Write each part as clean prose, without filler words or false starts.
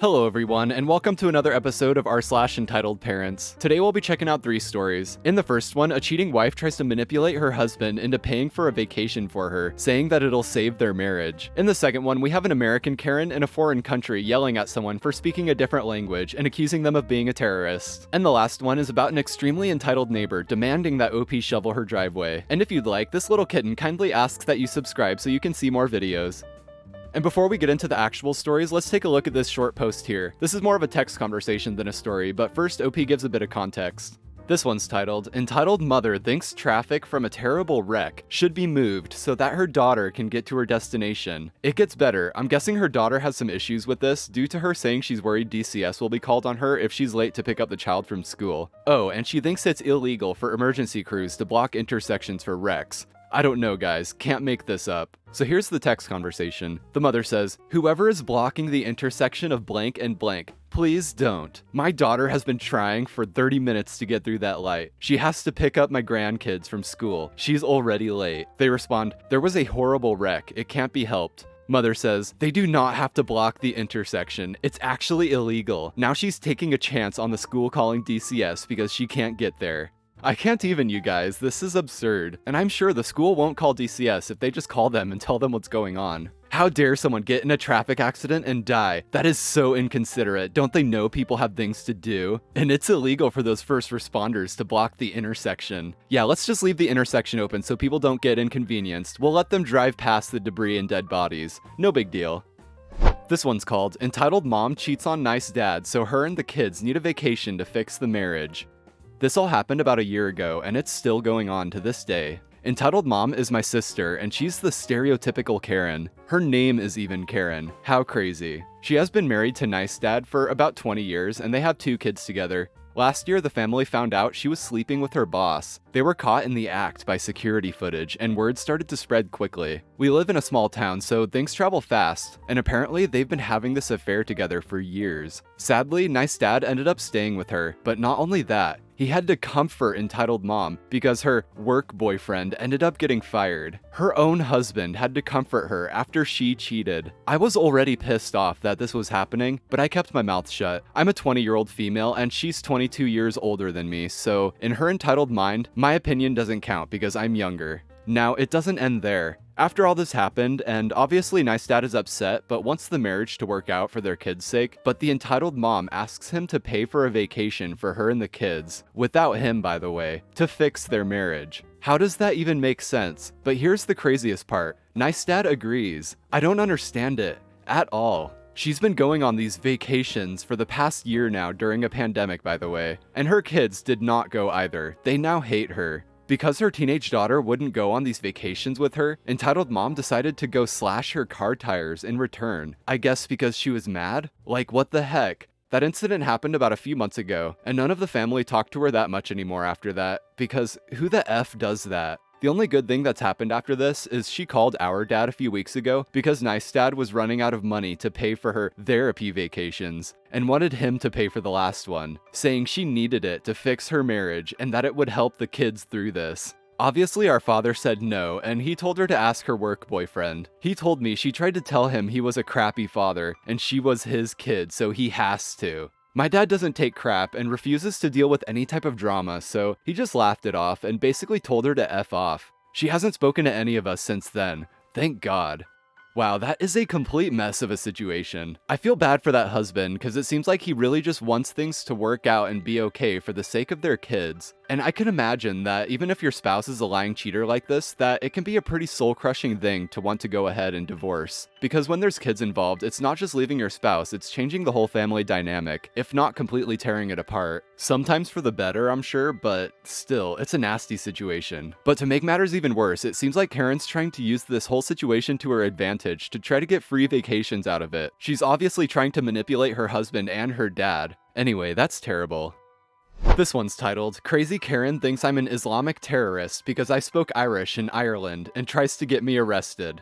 Hello everyone, and welcome to another episode of r/Entitled Parents. Today we'll be checking out 3 stories. In the first one, a cheating wife tries to manipulate her husband into paying for a vacation for her, saying that it'll save their marriage. In the second one, we have an American Karen in a foreign country yelling at someone for speaking a different language and accusing them of being a terrorist. And the last one is about an extremely entitled neighbor demanding that OP shovel her driveway. And if you'd like, this little kitten kindly asks that you subscribe so you can see more videos. And before we get into the actual stories, let's take a look at this short post here. This is more of a text conversation than a story, but first OP gives a bit of context. This one's titled, "Entitled Mother Thinks Traffic from a Terrible Wreck Should Be Moved so that her daughter can get to her destination." It gets better. I'm guessing her daughter has some issues with this due to her saying she's worried DCS will be called on her if she's late to pick up the child from school. Oh, and she thinks it's illegal for emergency crews to block intersections for wrecks. I don't know, guys, can't make this up. So here's the text conversation. The mother says, "Whoever is blocking the intersection of blank and blank, please don't. My daughter has been trying for 30 minutes to get through that light. She has to pick up my grandkids from school. She's already late." They respond, "There was a horrible wreck. It can't be helped." Mother says, "They do not have to block the intersection. It's actually illegal." Now she's taking a chance on the school calling DCS because she can't get there. I can't even, you guys, this is absurd. And I'm sure the school won't call DCS if they just call them and tell them what's going on. How dare someone get in a traffic accident and die? That is so inconsiderate. Don't they know people have things to do? And it's illegal for those first responders to block the intersection. Yeah, let's just leave the intersection open so people don't get inconvenienced. We'll let them drive past the debris and dead bodies. No big deal. This one's called, "Entitled Mom Cheats on Nice Dad So Her and the Kids Need a Vacation to Fix the Marriage." This all happened about a year ago, and it's still going on to this day. Entitled Mom is my sister, and she's the stereotypical Karen. Her name is even Karen. How crazy. She has been married to Nice Dad for about 20 years, and they have 2 kids together. Last year, the family found out she was sleeping with her boss. They were caught in the act by security footage, and word started to spread quickly. We live in a small town, so things travel fast, and apparently they've been having this affair together for years. Sadly, Nice Dad ended up staying with her, but not only that, he had to comfort Entitled Mom because her work boyfriend ended up getting fired. Her own husband had to comfort her after she cheated. I was already pissed off that this was happening, but I kept my mouth shut. I'm a 20-year-old female and she's 22 years older than me, so in her entitled mind, my opinion doesn't count because I'm younger. Now, it doesn't end there. After all this happened, and obviously Nice Dad is upset but wants the marriage to work out for their kids' sake, but the entitled mom asks him to pay for a vacation for her and the kids, without him by the way, to fix their marriage. How does that even make sense? But here's the craziest part. Nice Dad agrees. I don't understand it at all. She's been going on these vacations for the past year now during a pandemic, by the way, and her kids did not go either. They now hate her. Because her teenage daughter wouldn't go on these vacations with her, Entitled Mom decided to go slash her car tires in return. I guess because she was mad? Like, what the heck? That incident happened about a few months ago, and none of the family talked to her that much anymore after that, because who the F does that? The only good thing that's happened after this is she called our dad a few weeks ago because Nice Dad was running out of money to pay for her therapy vacations and wanted him to pay for the last one, saying she needed it to fix her marriage and that it would help the kids through this. Obviously, our father said no, and he told her to ask her work boyfriend. He told me she tried to tell him he was a crappy father and she was his kid, so he has to. My dad doesn't take crap and refuses to deal with any type of drama, so he just laughed it off and basically told her to F off. She hasn't spoken to any of us since then. Thank God. Wow, that is a complete mess of a situation. I feel bad for that husband because it seems like he really just wants things to work out and be okay for the sake of their kids. And I can imagine that even if your spouse is a lying cheater like this, that it can be a pretty soul-crushing thing to want to go ahead and divorce. Because when there's kids involved, it's not just leaving your spouse, it's changing the whole family dynamic, if not completely tearing it apart. Sometimes for the better, I'm sure, but still, it's a nasty situation. But to make matters even worse, it seems like Karen's trying to use this whole situation to her advantage to try to get free vacations out of it. She's obviously trying to manipulate her husband and her dad. Anyway, that's terrible. This one's titled, "Crazy Karen Thinks I'm an Islamic Terrorist Because I Spoke Irish in Ireland and Tries to Get Me Arrested."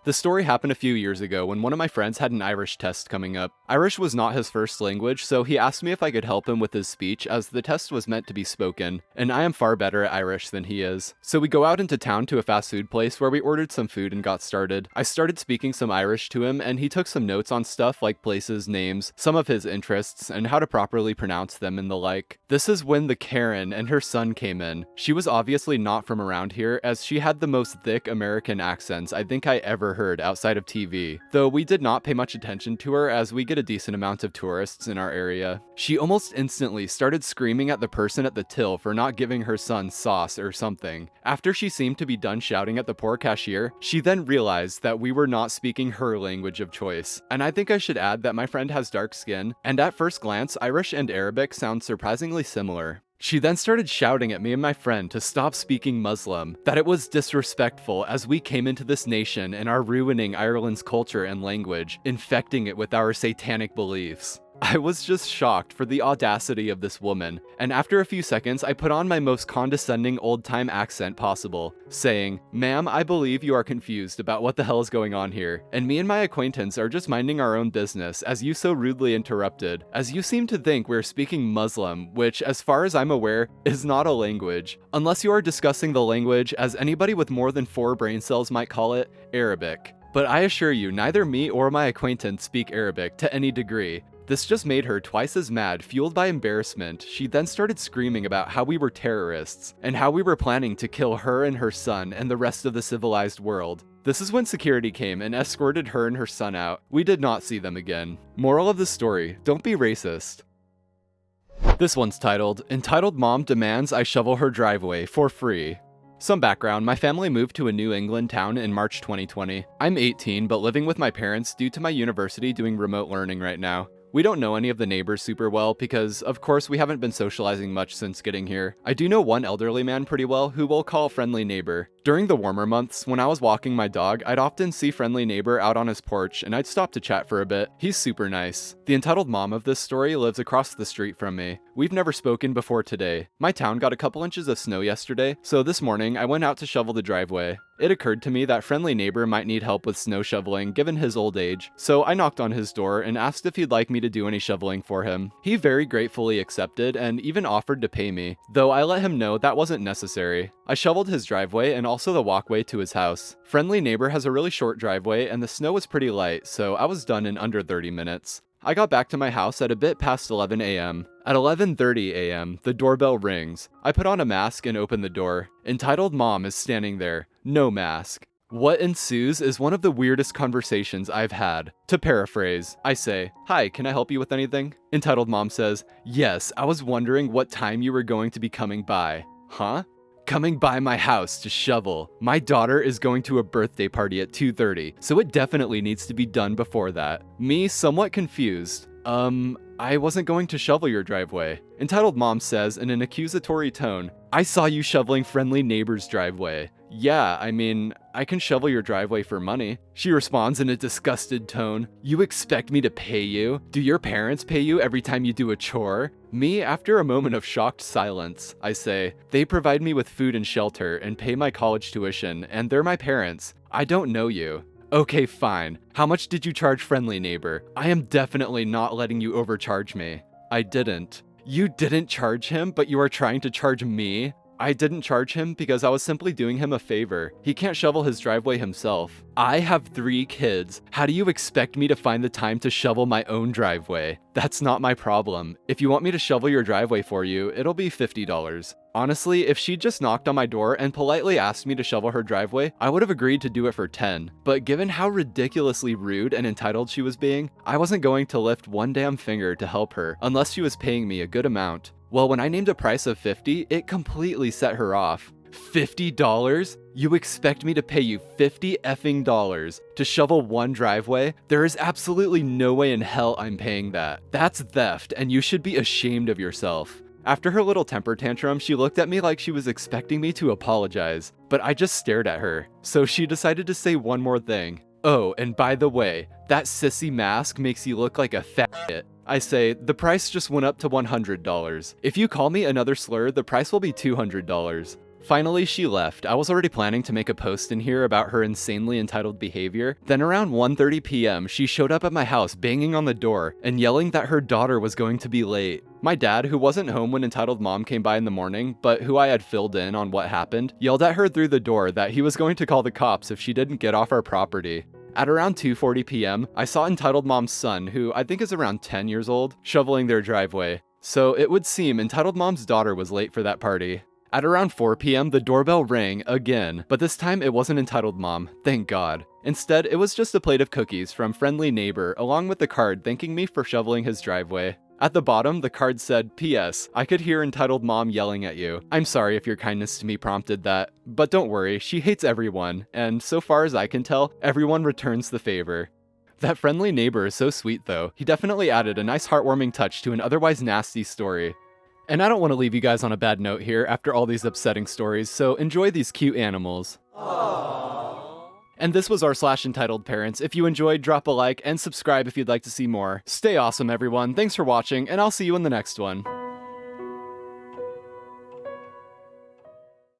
The story happened a few years ago when one of my friends had an Irish test coming up. Irish was not his first language, so he asked me if I could help him with his speech as the test was meant to be spoken, and I am far better at Irish than he is. So we go out into town to a fast food place where we ordered some food and got started. I started speaking some Irish to him, and he took some notes on stuff like places, names, some of his interests, and how to properly pronounce them and the like. This is when the Karen and her son came in. She was obviously not from around here, as she had the most thick American accents I think I ever heard outside of TV, though we did not pay much attention to her as we get a decent amount of tourists in our area. She almost instantly started screaming at the person at the till for not giving her son sauce or something. After she seemed to be done shouting at the poor cashier, she then realized that we were not speaking her language of choice. And I think I should add that my friend has dark skin, and at first glance, Irish and Arabic sound surprisingly similar. She then started shouting at me and my friend to stop speaking Muslim, that it was disrespectful as we came into this nation and are ruining Ireland's culture and language, infecting it with our satanic beliefs. I was just shocked for the audacity of this woman, and after a few seconds I put on my most condescending old-time accent possible, saying, "Ma'am, I believe you are confused about what the hell is going on here, and me and my acquaintance are just minding our own business as you so rudely interrupted, as you seem to think we're speaking Muslim, which, as far as I'm aware, is not a language, unless you are discussing the language, as anybody with more than 4 brain cells might call it, Arabic. But I assure you, neither me or my acquaintance speak Arabic to any degree." This just made her twice as mad. Fueled by embarrassment, she then started screaming about how we were terrorists, and how we were planning to kill her and her son and the rest of the civilized world. This is when security came and escorted her and her son out. We did not see them again. Moral of the story, don't be racist. This one's titled, "Entitled Mom Demands I Shovel Her Driveway for Free." Some background, my family moved to a New England town in March 2020. I'm 18, but living with my parents due to my university doing remote learning right now. We don't know any of the neighbors super well because, of course, we haven't been socializing much since getting here. I do know one elderly man pretty well who we'll call friendly neighbor. During the warmer months, when I was walking my dog, I'd often see friendly neighbor out on his porch and I'd stop to chat for a bit. He's super nice. The entitled mom of this story lives across the street from me. We've never spoken before today. My town got a couple inches of snow yesterday, so this morning I went out to shovel the driveway. It occurred to me that friendly neighbor might need help with snow shoveling given his old age, so I knocked on his door and asked if he'd like me to do any shoveling for him. He very gratefully accepted and even offered to pay me, though I let him know that wasn't necessary. I shoveled his driveway and also the walkway to his house. Friendly neighbor has a really short driveway and the snow was pretty light, so I was done in under 30 minutes. I got back to my house at a bit past 11 a.m. At 11:30 a.m., the doorbell rings. I put on a mask and open the door. Entitled mom is standing there, no mask. What ensues is one of the weirdest conversations I've had. To paraphrase, I say, "Hi, can I help you with anything?" Entitled mom says, "Yes, I was wondering what time you were going to be coming by." Huh? Coming by my house to shovel. My daughter is going to a birthday party at 2:30, so it definitely needs to be done before that. Me, somewhat confused. I wasn't going to shovel your driveway. Entitled mom says in an accusatory tone, "I saw you shoveling friendly neighbor's driveway." "Yeah, I mean, I can shovel your driveway for money." She responds in a disgusted tone, "You expect me to pay you? Do your parents pay you every time you do a chore?" Me, after a moment of shocked silence, I say, "They provide me with food and shelter and pay my college tuition, and they're my parents. I don't know you." "Okay, fine. How much did you charge friendly neighbor? I am definitely not letting you overcharge me." "I didn't." "You didn't charge him, but you are trying to charge me?" "I didn't charge him because I was simply doing him a favor. He can't shovel his driveway himself." "I have 3 kids. How do you expect me to find the time to shovel my own driveway?" "That's not my problem. If you want me to shovel your driveway for you, it'll be $50. Honestly, if she just knocked on my door and politely asked me to shovel her driveway, I would have agreed to do it for 10. But given how ridiculously rude and entitled she was being, I wasn't going to lift one damn finger to help her unless she was paying me a good amount. Well, when I named a price of 50, it completely set her off. $50? You expect me to pay you $50 effing dollars to shovel one driveway? There is absolutely no way in hell I'm paying that. That's theft, and you should be ashamed of yourself. After her little temper tantrum, she looked at me like she was expecting me to apologize, but I just stared at her. So she decided to say one more thing. "Oh, and by the way, that sissy mask makes you look like a fat." I say, "The price just went up to $100. If you call me another slur, the price will be $200. Finally, she left. I was already planning to make a post in here about her insanely entitled behavior. Then around 1:30 p.m., she showed up at my house banging on the door and yelling that her daughter was going to be late. My dad, who wasn't home when entitled mom came by in the morning, but who I had filled in on what happened, yelled at her through the door that he was going to call the cops if she didn't get off our property. At around 2:40 p.m., I saw entitled mom's son, who I think is around 10 years old, shoveling their driveway. So it would seem entitled mom's daughter was late for that party. At around 4 p.m., the doorbell rang again, but this time it wasn't entitled mom, thank God. Instead, it was just a plate of cookies from friendly neighbor along with the card thanking me for shoveling his driveway. At the bottom, the card said, P.S. I could hear entitled mom yelling at you. I'm sorry if your kindness to me prompted that, but don't worry, she hates everyone, and so far as I can tell, everyone returns the favor. That friendly neighbor is so sweet though. He definitely added a nice heartwarming touch to an otherwise nasty story. And I don't want to leave you guys on a bad note here after all these upsetting stories, so enjoy these cute animals. Aww. And this was r/EntitledParents. If you enjoyed, drop a like and subscribe if you'd like to see more. Stay awesome, everyone. Thanks for watching, and I'll see you in the next one.